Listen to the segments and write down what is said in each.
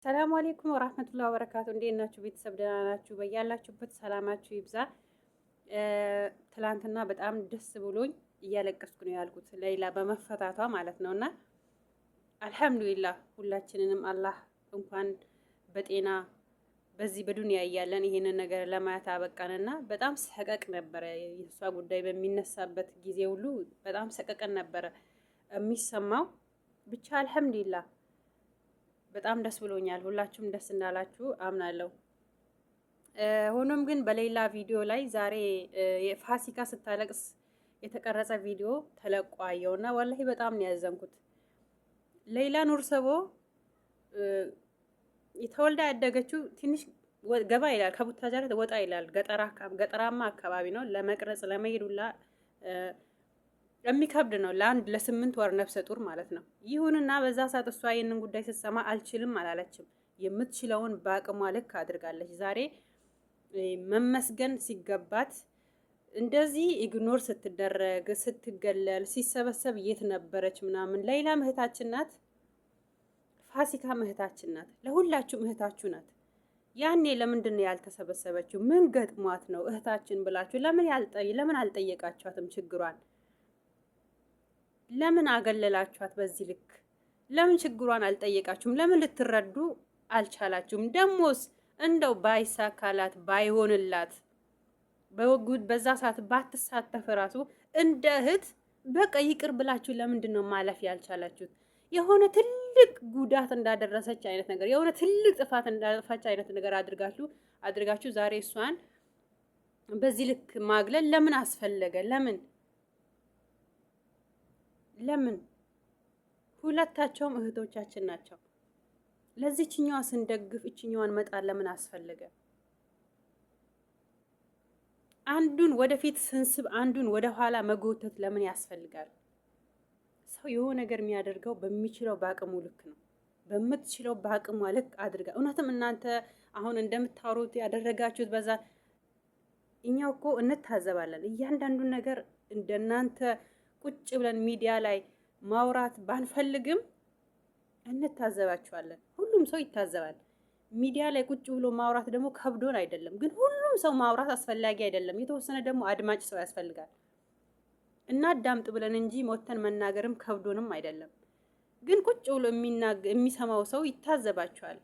ሰላም አለይኩም ወራህመቱላሂ ወበረካቱ። እንዴት ናችሁ ቤተሰብ? ደህና ናችሁ? በያላችሁበት ሰላማችሁ ይብዛ። ትላንትና በጣም ደስ ብሎኝ እያለቀስኩ ነው ያልኩት ሌይላ በመፈታቷ ማለት ነውና አልሐምዱሊላህ ሁላችንንም አላህ እንኳን በጤና በዚህ በዱንያ እያለን ይሄንን ነገር ለማየት አበቃንና በጣም ሰቀቅ ነበረ። የሷ ጉዳይ በሚነሳበት ጊዜ ሁሉ በጣም ሰቀቀን ነበረ የሚሰማው። ብቻ አልሐምዱሊላህ በጣም ደስ ብሎኛል። ሁላችሁም ደስ እንዳላችሁ አምናለሁ። ሆኖም ግን በሌላ ቪዲዮ ላይ ዛሬ የፋሲካ ስታለቅስ የተቀረጸ ቪዲዮ ተለቋየውና ወላሂ በጣም ነው ያዘንኩት። ሌይላ ኑርሰቦ የተወልዳ ያደገችው ትንሽ ገባ ይላል፣ ከቡታጀራ ወጣ ይላል፣ ገጠራማ አካባቢ ነው። ለመቅረጽ ለመሄዱላ የሚከብድ ነው። ለ8 ወር ነፍሰ ጡር ማለት ነው። ይሁንና በዛ ሰዓት እሷ ይህንን ጉዳይ ስትሰማ አልችልም አላለችም። የምትችለውን በአቅሟ ልክ አድርጋለች። ዛሬ መመስገን ሲገባት እንደዚህ ኢግኖር ስትደረግ ስትገለል ሲሰበሰብ የት ነበረች ምናምን። ሌይላ እህታችን ናት፣ ፋሲካ እህታችን ናት፣ ለሁላችሁም እህታችሁ ናት። ያኔ ለምንድን ነው ያልተሰበሰበችው? ምን ገጥሟት ነው እህታችን ብላችሁ ለምን አልጠየቃችኋትም? ችግሯን ለምን አገለላችኋት? በዚህ ልክ ለምን ችግሯን አልጠየቃችሁም? ለምን ልትረዱ አልቻላችሁም? ደሞስ እንደው ባይሳካላት ባይሆንላት በዛ ሰዓት ባትሳተፍ ራሱ እንደ እህት በቃ ይቅር ብላችሁ ለምንድን ነው ማለፍ ያልቻላችሁት? የሆነ ትልቅ ጉዳት እንዳደረሰች አይነት ነገር፣ የሆነ ትልቅ ጥፋት እንዳጠፋች አይነት ነገር አድርጋችሁ ዛሬ እሷን በዚህ ልክ ማግለል ለምን አስፈለገ? ለምን? ሁለታቸውም እህቶቻችን ናቸው። ለዚህኛዋ ስንደግፍ እችኛዋን መጣል ለምን አስፈለገ? አንዱን ወደፊት ስንስብ አንዱን ወደ ኋላ መጎተት ለምን ያስፈልጋል? ሰው የሆነ ነገር የሚያደርገው በሚችለው በአቅሙ ልክ ነው። በምትችለው በአቅሟ ልክ አድርጋ። እውነትም እናንተ አሁን እንደምታወሩት ያደረጋችሁት በዛ እኛው እኮ እንታዘባለን። እያንዳንዱን ነገር እንደናንተ ቁጭ ብለን ሚዲያ ላይ ማውራት ባንፈልግም እንታዘባችኋለን። ሁሉም ሰው ይታዘባል። ሚዲያ ላይ ቁጭ ብሎ ማውራት ደግሞ ከብዶን አይደለም፣ ግን ሁሉም ሰው ማውራት አስፈላጊ አይደለም። የተወሰነ ደግሞ አድማጭ ሰው ያስፈልጋል። እናዳምጥ ብለን እንጂ ሞተን መናገርም ከብዶንም አይደለም። ግን ቁጭ ብሎ የሚሰማው ሰው ይታዘባችኋል።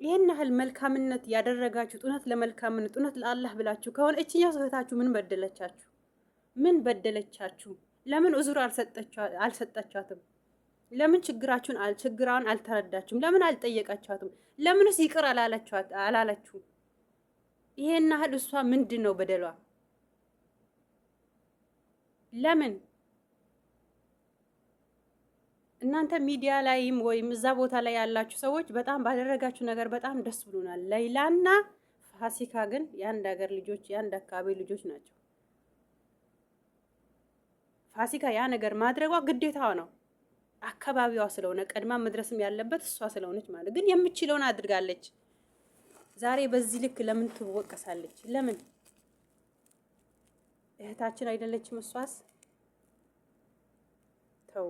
ይሄን ያህል መልካምነት ያደረጋችሁት እውነት ለመልካምነት እውነት ለአላህ ብላችሁ ከሆነ እችኛው እህታችሁ ምን በደለቻችሁ? ለምን ኡዙር አልሰጣችኋትም? ለምን ችግራችሁን አልተረዳችሁም? ለምን አልጠየቃችኋትም? ለምንስ ይቅር አላለችሁም? ይሄን ያህል እሷ ምንድን ነው በደሏ? ለምን እናንተ ሚዲያ ላይም ወይም እዛ ቦታ ላይ ያላችሁ ሰዎች በጣም ባደረጋችሁ ነገር በጣም ደስ ብሎናል። ሌይላና ፋሲካ ግን የአንድ ሀገር ልጆች የአንድ አካባቢ ልጆች ናቸው። ፋሲካ ያ ነገር ማድረጓ ግዴታዋ ነው። አካባቢዋ ስለሆነ ቀድማ መድረስም ያለበት እሷ ስለሆነች ማለት ግን የምችለውን አድርጋለች። ዛሬ በዚህ ልክ ለምን ትወቀሳለች? ለምን? እህታችን አይደለችም እሷስ? ተው።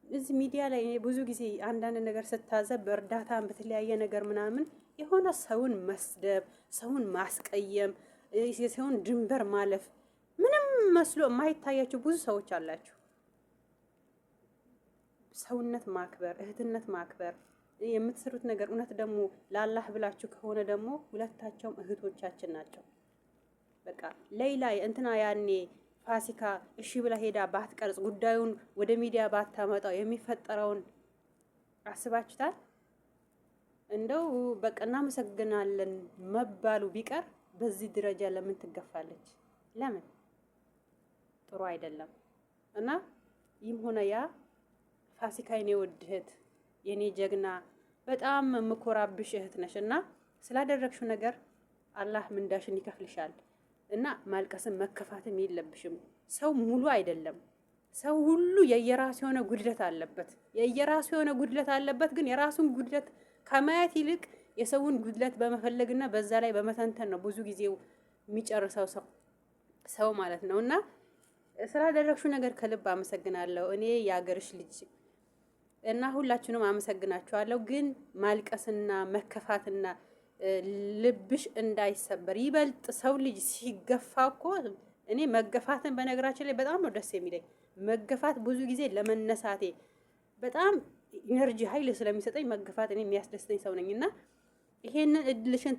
እዚህ ሚዲያ ላይ ብዙ ጊዜ አንዳንድ ነገር ስታዘብ በእርዳታም በተለያየ ነገር ምናምን የሆነ ሰውን መስደብ፣ ሰውን ማስቀየም፣ የሰውን ድንበር ማለፍ ምንም መስሎ የማይታያቸው ብዙ ሰዎች አላችሁ። ሰውነት ማክበር፣ እህትነት ማክበር፣ የምትሰሩት ነገር እውነት ደግሞ ለአላህ ብላችሁ ከሆነ ደግሞ ሁለታቸውም እህቶቻችን ናቸው። በቃ ሌይላ እንትና ያኔ ፋሲካ እሺ ብላ ሄዳ ባትቀርጽ ጉዳዩን ወደ ሚዲያ ባታመጣው የሚፈጠረውን አስባችሁታል? እንደው በቃ እናመሰግናለን መባሉ ቢቀር በዚህ ደረጃ ለምን ትገፋለች? ለምን? ጥሩ አይደለም። እና ይህም ሆነ ያ ፋሲካ የኔ ውድ እህት የኔ ጀግና በጣም የምኮራብሽ እህት ነሽ እና ስላደረግሽው ነገር አላህ ምንዳሽን ይከፍልሻል። እና ማልቀስም መከፋትም የለብሽም። ሰው ሙሉ አይደለም። ሰው ሁሉ የየራሱ የሆነ ጉድለት አለበት። ግን የራሱን ጉድለት ከማየት ይልቅ የሰውን ጉድለት በመፈለግና በዛ ላይ በመተንተን ነው ብዙ ጊዜው የሚጨርሰው ሰው ማለት ነውና ስላደረግሽው ነገር ከልብ አመሰግናለሁ። እኔ የአገርሽ ልጅ እና ሁላችሁንም አመሰግናችኋለሁ። ግን ማልቀስና መከፋትና ልብሽ እንዳይሰበር ይበልጥ ሰው ልጅ ሲገፋ እኮ እኔ መገፋትን በነገራችን ላይ በጣም ነው ደስ የሚለኝ። መገፋት ብዙ ጊዜ ለመነሳቴ በጣም ኢነርጂ ኃይል ስለሚሰጠኝ መገፋት እኔ የሚያስደስተኝ ሰው ነኝ እና ይሄንን እድልሽን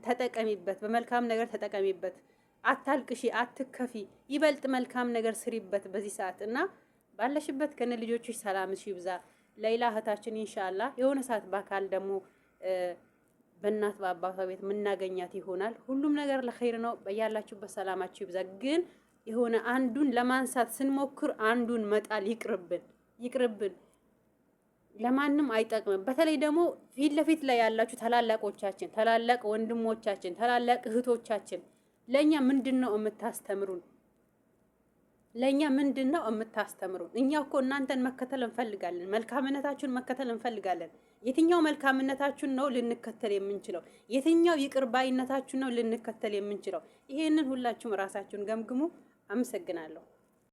ተጠቀሚበት፣ በመልካም ነገር ተጠቀሚበት። አታልቅሺ፣ አትከፊ፣ ይበልጥ መልካም ነገር ስሪበት በዚህ ሰዓት እና ባለሽበት ከነ ልጆችሽ ሰላምሽ ይብዛ። ሌላ እህታችን ኢንሻአላህ የሆነ ሰዓት በአካል ደግሞ በእናት በአባቷ ቤት የምናገኛት ይሆናል። ሁሉም ነገር ለኸይር ነው። በያላችሁበት ሰላማችሁ ይብዛ። ግን የሆነ አንዱን ለማንሳት ስንሞክር አንዱን መጣል ይቅርብን። ለማንም አይጠቅምም። በተለይ ደግሞ ፊት ለፊት ላይ ያላችሁ ታላላቆቻችን፣ ታላላቅ ወንድሞቻችን፣ ታላላቅ እህቶቻችን ለኛ ምንድነው የምታስተምሩን? ለኛ ምንድነው የምታስተምሩን? እኛ እኮ እናንተን መከተል እንፈልጋለን። መልካምነታችሁን መከተል እንፈልጋለን። የትኛው መልካምነታችሁን ነው ልንከተል የምንችለው? የትኛው ይቅር ባይነታችሁን ነው ልንከተል የምንችለው? ይሄንን ሁላችሁም ራሳችሁን ገምግሙ። አመሰግናለሁ።